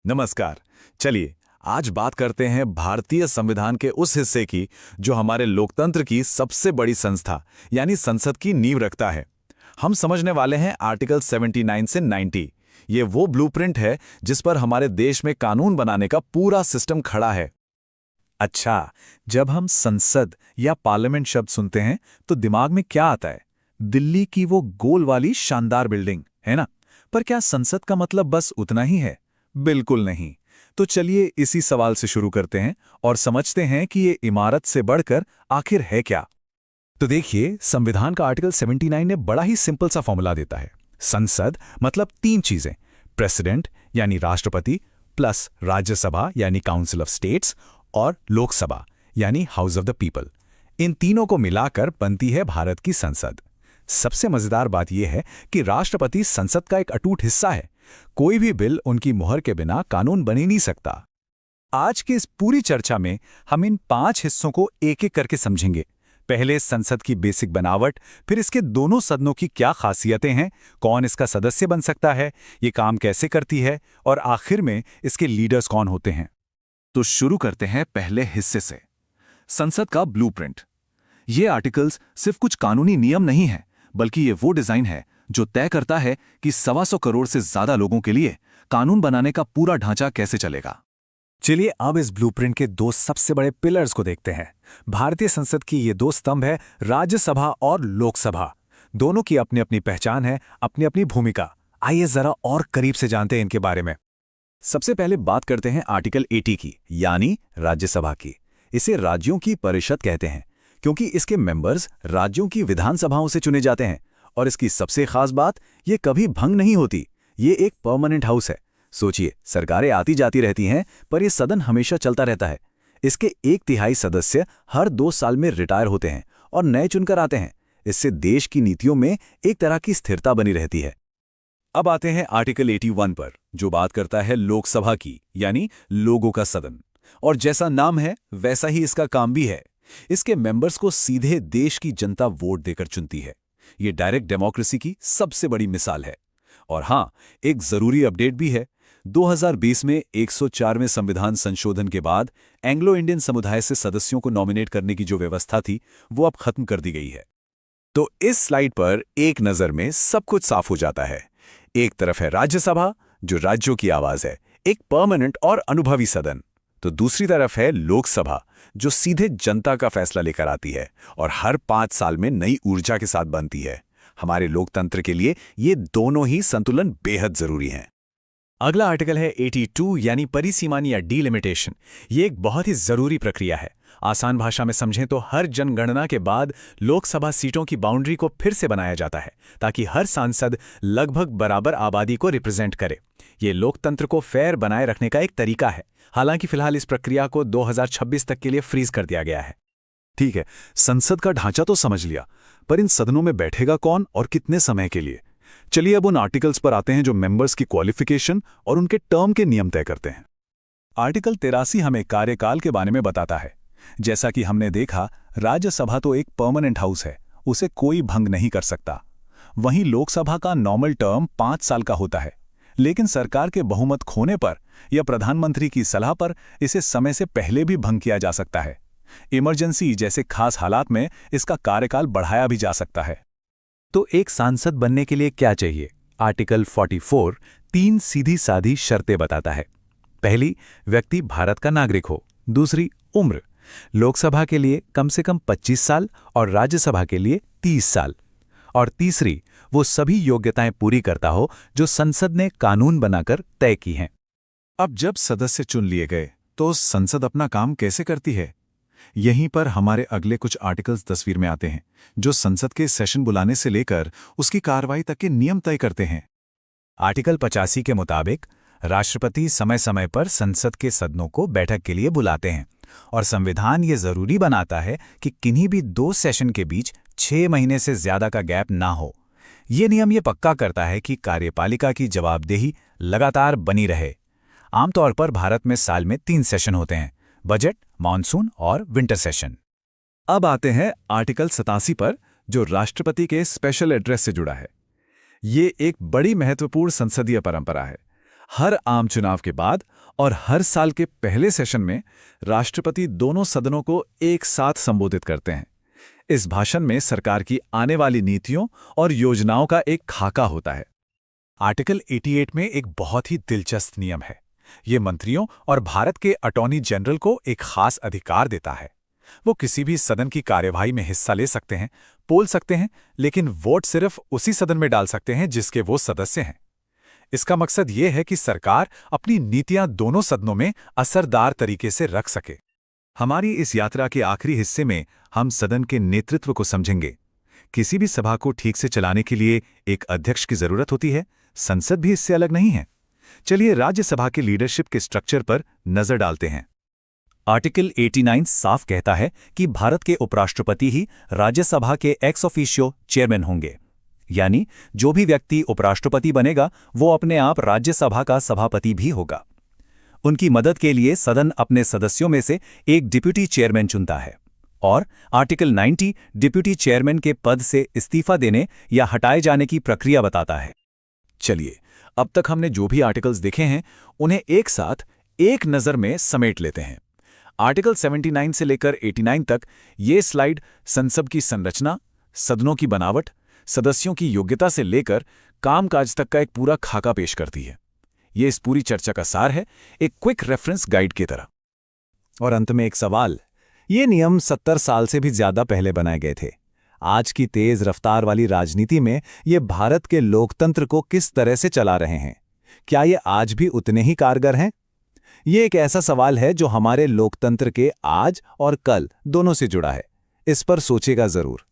नमस्कार। चलिए आज बात करते हैं भारतीय संविधान के उस हिस्से की जो हमारे लोकतंत्र की सबसे बड़ी संस्था यानी संसद की नींव रखता है। हम समझने वाले हैं आर्टिकल 79 से 90। ये वो ब्लूप्रिंट है जिस पर हमारे देश में कानून बनाने का पूरा सिस्टम खड़ा है। अच्छा, जब हम संसद या पार्लियामेंट शब्द सुनते हैं तो दिमाग में क्या आता है? दिल्ली की वो गोल वाली शानदार बिल्डिंग, है ना? पर क्या संसद का मतलब बस उतना ही है? बिल्कुल नहीं। तो चलिए इसी सवाल से शुरू करते हैं और समझते हैं कि ये इमारत से बढ़कर आखिर है क्या। तो देखिए, संविधान का आर्टिकल 79 ने बड़ा ही सिंपल सा फॉर्मूला देता है। संसद मतलब तीन चीजें, प्रेसिडेंट यानी राष्ट्रपति, प्लस राज्यसभा यानी काउंसिल ऑफ स्टेट्स, और लोकसभा यानी हाउस ऑफ द पीपल। इन तीनों को मिलाकर बनती है भारत की संसद। सबसे मजेदार बात यह है कि राष्ट्रपति संसद का एक अटूट हिस्सा है। कोई भी बिल उनकी मुहर के बिना कानून बन ही नहीं सकता। आज की इस पूरी चर्चा में हम इन 5 हिस्सों को एक एक करके समझेंगे। पहले संसद की बेसिक बनावट, फिर इसके दोनों सदनों की क्या खासियतें हैं, कौन इसका सदस्य बन सकता है, ये काम कैसे करती है, और आखिर में इसके लीडर्स कौन होते हैं। तो शुरू करते हैं पहले हिस्से से, संसद का ब्लूप्रिंट। ये आर्टिकल्स सिर्फ कुछ कानूनी नियम नहीं है, बल्कि ये वो डिजाइन है जो तय करता है कि 125 करोड़ से ज्यादा लोगों के लिए कानून बनाने का पूरा ढांचा कैसे चलेगा। चलिए अब इस ब्लूप्रिंट के दो सबसे बड़े पिलर्स को देखते हैं। भारतीय संसद की ये दो स्तंभ है, राज्यसभा और लोकसभा। दोनों की अपनी अपनी पहचान है, अपनी अपनी भूमिका। आइए जरा और करीब से जानते हैं इनके बारे में। सबसे पहले बात करते हैं आर्टिकल 80 की, यानी राज्यसभा की। इसे राज्यों की परिषद कहते हैं क्योंकि इसके मेंबर्स राज्यों की विधानसभाओं से चुने जाते हैं। और इसकी सबसे खास बात, ये कभी भंग नहीं होती। ये एक परमानेंट हाउस है। सोचिए, सरकारें आती जाती रहती हैं, पर यह सदन हमेशा चलता रहता है। इसके 1/3 सदस्य हर 2 साल में रिटायर होते हैं और नए चुनकर आते हैं। इससे देश की नीतियों में एक तरह की स्थिरता बनी रहती है। अब आते हैं आर्टिकल 81 पर, जो बात करता है लोकसभा की, यानी लोगों का सदन। और जैसा नाम है वैसा ही इसका काम भी है। इसके मेंबर्स को सीधे देश की जनता वोट देकर चुनती है। ये डायरेक्ट डेमोक्रेसी की सबसे बड़ी मिसाल है। और हाँ, एक जरूरी अपडेट भी है। 2020 में 104वें संविधान संशोधन के बाद एंग्लो इंडियन समुदाय से सदस्यों को नॉमिनेट करने की जो व्यवस्था थी, वो अब खत्म कर दी गई है। तो इस स्लाइड पर एक नजर में सब कुछ साफ हो जाता है। एक तरफ है राज्यसभा, जो राज्यों की आवाज है, एक परमानेंट और अनुभवी सदन। तो दूसरी तरफ है लोकसभा, जो सीधे जनता का फैसला लेकर आती है और हर 5 साल में नई ऊर्जा के साथ बनती है। हमारे लोकतंत्र के लिए ये दोनों ही संतुलन बेहद जरूरी हैं। अगला आर्टिकल है 82 यानी परिसीमन या डिलिमिटेशन। ये एक बहुत ही जरूरी प्रक्रिया है। आसान भाषा में समझें तो हर जनगणना के बाद लोकसभा सीटों की बाउंड्री को फिर से बनाया जाता है ताकि हर सांसद लगभग बराबर आबादी को रिप्रेजेंट करे। ये लोकतंत्र को फेयर बनाए रखने का एक तरीका है। हालांकि फिलहाल इस प्रक्रिया को 2026 तक के लिए फ्रीज कर दिया गया है। ठीक है, संसद का ढांचा तो समझ लिया, पर इन सदनों में बैठेगा कौन और कितने समय के लिए? चलिए अब उन आर्टिकल्स पर आते हैं जो मेंबर्स की क्वालिफिकेशन और उनके टर्म के नियम तय करते हैं। आर्टिकल 83 हमें कार्यकाल के बारे में बताता है। जैसा कि हमने देखा, राज्यसभा तो एक परमानेंट हाउस है, उसे कोई भंग नहीं कर सकता। वहीं लोकसभा का नॉर्मल टर्म 5 साल का होता है, लेकिन सरकार के बहुमत खोने पर या प्रधानमंत्री की सलाह पर इसे समय से पहले भी भंग किया जा सकता है। इमरजेंसी जैसे खास हालात में इसका कार्यकाल बढ़ाया भी जा सकता है। तो एक सांसद बनने के लिए क्या चाहिए? आर्टिकल 44 3 सीधी साधी शर्तें बताता है। पहली, व्यक्ति भारत का नागरिक हो। दूसरी, उम्र, लोकसभा के लिए कम से कम 25 साल और राज्यसभा के लिए 30 साल। और तीसरी, वो सभी योग्यताएं पूरी करता हो जो संसद ने कानून बनाकर तय की हैं। अब जब सदस्य चुन लिए गए, तो संसद अपना काम कैसे करती है? यहीं पर हमारे अगले कुछ आर्टिकल्स तस्वीर में आते हैं, जो संसद के सेशन बुलाने से लेकर उसकी कार्रवाई तक के नियम तय करते हैं। आर्टिकल 85 के मुताबिक राष्ट्रपति समय समय पर संसद के सदनों को बैठक के लिए बुलाते हैं और संविधान ये जरूरी बनाता है कि किन्हीं भी 2 सेशन के बीच 6 महीने से ज्यादा का गैप ना हो। ये नियम ये पक्का करता है कि कार्यपालिका की जवाबदेही लगातार बनी रहे। आमतौर पर भारत में साल में 3 सेशन होते हैं, बजट, मानसून और विंटर सेशन। अब आते हैं आर्टिकल 87 पर, जो राष्ट्रपति के स्पेशल एड्रेस से जुड़ा है। ये एक बड़ी महत्वपूर्ण संसदीय परंपरा है। हर आम चुनाव के बाद और हर साल के पहले सेशन में राष्ट्रपति दोनों सदनों को एक साथ संबोधित करते हैं। इस भाषण में सरकार की आने वाली नीतियों और योजनाओं का एक खाका होता है। आर्टिकल 88 में एक बहुत ही दिलचस्प नियम है। ये मंत्रियों और भारत के अटॉर्नी जनरल को एक खास अधिकार देता है। वो किसी भी सदन की कार्यवाही में हिस्सा ले सकते हैं, बोल सकते हैं, लेकिन वोट सिर्फ उसी सदन में डाल सकते हैं जिसके वो सदस्य हैं। इसका मकसद ये है कि सरकार अपनी नीतियां दोनों सदनों में असरदार तरीके से रख सके। हमारी इस यात्रा के आखिरी हिस्से में हम सदन के नेतृत्व को समझेंगे। किसी भी सभा को ठीक से चलाने के लिए एक अध्यक्ष की जरूरत होती है, संसद भी इससे अलग नहीं है। चलिए राज्यसभा के लीडरशिप के स्ट्रक्चर पर नजर डालते हैं। आर्टिकल 89 साफ कहता है कि भारत के उपराष्ट्रपति ही राज्यसभा के एक्स ऑफिशियो चेयरमैन होंगे, यानी जो भी व्यक्ति उपराष्ट्रपति बनेगा वो अपने आप राज्यसभा का सभापति भी होगा। उनकी मदद के लिए सदन अपने सदस्यों में से एक डिप्यूटी चेयरमैन चुनता है और आर्टिकल 90 डिप्यूटी चेयरमैन के पद से इस्तीफा देने या हटाए जाने की प्रक्रिया बताता है। चलिए, अब तक हमने जो भी आर्टिकल्स देखे हैं उन्हें एक साथ एक नज़र में समेट लेते हैं। आर्टिकल 79 से लेकर 89 तक ये स्लाइड संसद की संरचना, सदनों की बनावट, सदस्यों की योग्यता से लेकर कामकाज तक का एक पूरा खाका पेश करती है। ये इस पूरी चर्चा का सार है, एक क्विक रेफरेंस गाइड की तरह। और अंत में एक सवाल, ये नियम 70 साल से भी ज्यादा पहले बनाए गए थे। आज की तेज रफ्तार वाली राजनीति में ये भारत के लोकतंत्र को किस तरह से चला रहे हैं? क्या ये आज भी उतने ही कारगर हैं? ये एक ऐसा सवाल है जो हमारे लोकतंत्र के आज और कल दोनों से जुड़ा है। इस पर सोचेगा जरूर।